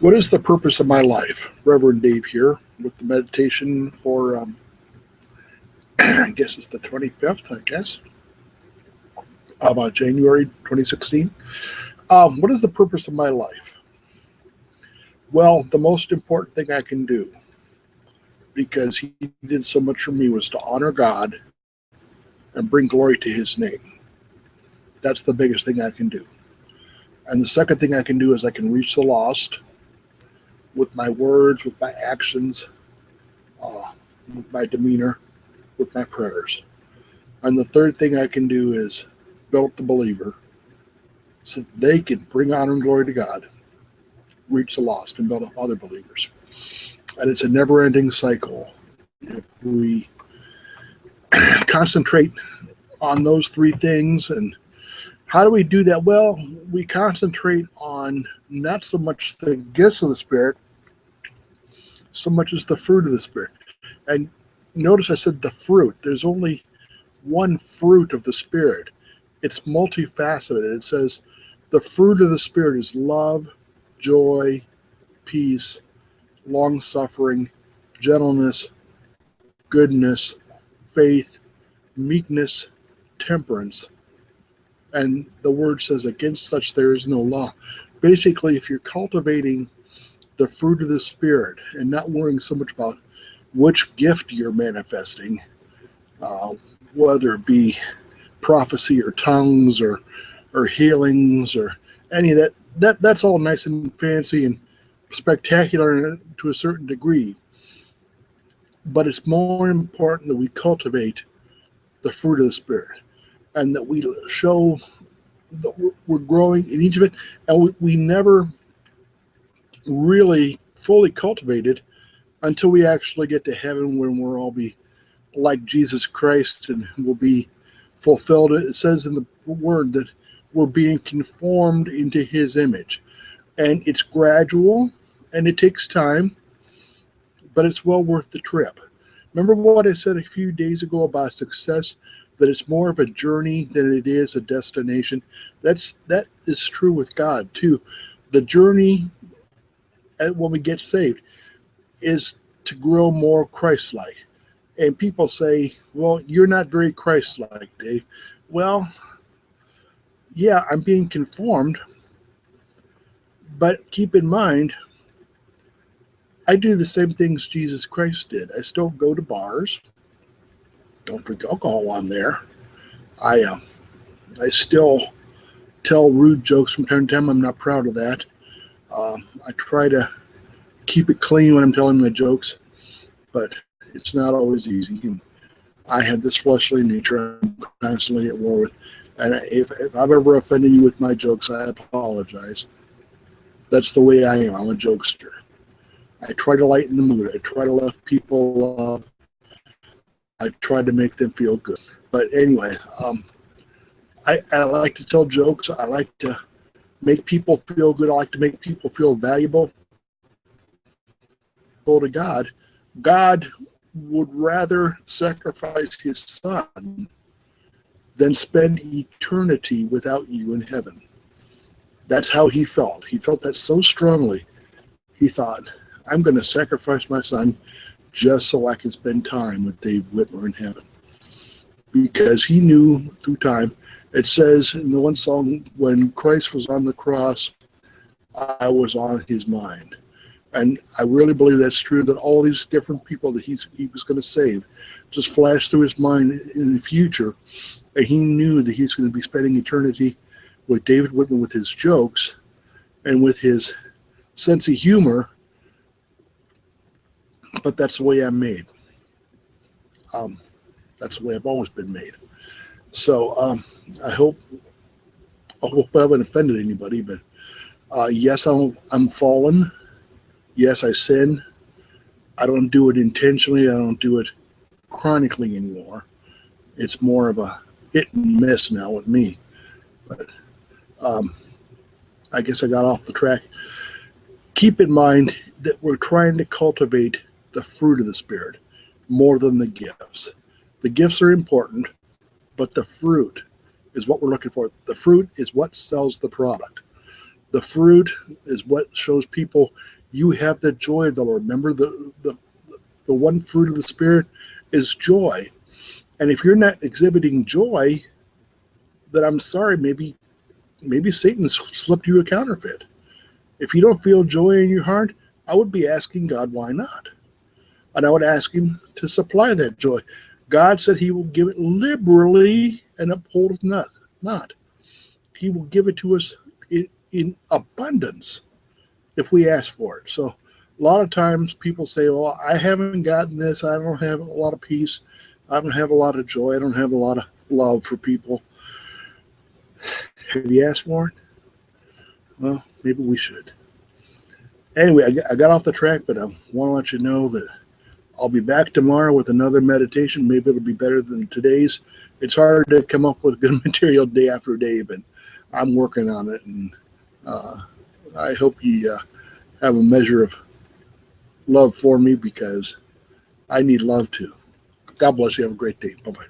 What is the purpose of my life? Reverend Dave here with the meditation for, I guess it's the 25th, of January 2016. What is the purpose of my life? Well, the most important thing I can do, because he did so much for me, was to honor God and bring glory to his name. That's the biggest thing I can do. And the second thing I can do is I can reach the lost with my words, with my actions, with my demeanor, with my prayers. And the third thing I can do is build up the believer so they can bring honor and glory to God, reach the lost, and build up other believers. And it's a never-ending cycle. If we concentrate on those three things, and how do we do that? Well, we concentrate on not so much the gifts of the Spirit, so much as the fruit of the Spirit. And notice I said the fruit. There's only one fruit of the Spirit. It's multifaceted. It says the fruit of the Spirit is love, joy, peace, long-suffering, gentleness, goodness, faith, meekness, temperance. And the word says, against such there is no law. Basically, if you're cultivating the fruit of the Spirit and not worrying so much about which gift you're manifesting, whether it be prophecy or tongues or healings or any of that's all nice and fancy and spectacular to a certain degree. But it's more important that we cultivate the fruit of the Spirit and that we show that we're growing in each of it. And we never really fully cultivate it until we actually get to heaven, when we'll all be like Jesus Christ and will be fulfilled. It says in the word that we're being conformed into his image. And it's gradual and it takes time, but it's well worth the trip. Remember what I said a few days ago about success, that it's more of a journey than it is a destination? That is true with God too. The journey when we get saved is to grow more Christ-like. And people say, well, you're not very Christ-like, Dave. Well, yeah, I'm being conformed, but keep in mind, I do the same things Jesus Christ did. I still go to bars. Don't drink alcohol on there. I still tell rude jokes from time to time. I'm not proud of that. I try to keep it clean when I'm telling my jokes, but it's not always easy. And I have this fleshly nature I'm constantly at war with. And if I've ever offended you with my jokes, I apologize. That's the way I am. I'm a jokester. I try to lighten the mood. I try to lift people up. I try to make them feel good. But anyway, I like to tell jokes. I like to make people feel good. I like to make people feel valuable. To God, God would rather sacrifice his son than spend eternity without you in heaven. That's how he felt. He felt that so strongly. He thought, I'm going to sacrifice my son just so I can spend time with Dave Whitmer in heaven. Because he knew through time, it says in the one song, when Christ was on the cross, I was on his mind. And I really believe that's true, that all these different people that he was going to save just flashed through his mind in the future. And he knew that he's going to be spending eternity with David Whitmer, with his jokes and with his sense of humor. But that's the way I'm made. That's the way I've always been made. So I hope I haven't offended anybody, but yes, I'm fallen. Yes, I sin. I don't do it intentionally. I don't do it chronically anymore. It's more of a hit and miss now with me. But I guess I got off the track. Keep in mind that we're trying to cultivate the fruit of the Spirit more than the gifts. The gifts are important, but the fruit is what we're looking for. The fruit is what sells the product. The fruit is what shows people you have the joy of the Lord. Remember, the one fruit of the Spirit is joy. And if you're not exhibiting joy, then I'm sorry, maybe Satan slipped you a counterfeit. If you don't feel joy in your heart, I would be asking God, why not? And I would ask him to supply that joy. God said he will give it liberally and uphold it not. He will give it to us in abundance if we ask for it. So a lot of times people say, well, I haven't gotten this. I don't have a lot of peace. I don't have a lot of joy. I don't have a lot of love for people. Have you asked for it? Well, maybe we should. Anyway, I got off the track, but I want to let you know that I'll be back tomorrow with another meditation. Maybe it'll be better than today's. It's hard to come up with good material day after day, but I'm working on it, and I hope you have a measure of love for me, because I need love too. God bless you. Have a great day. Bye-bye.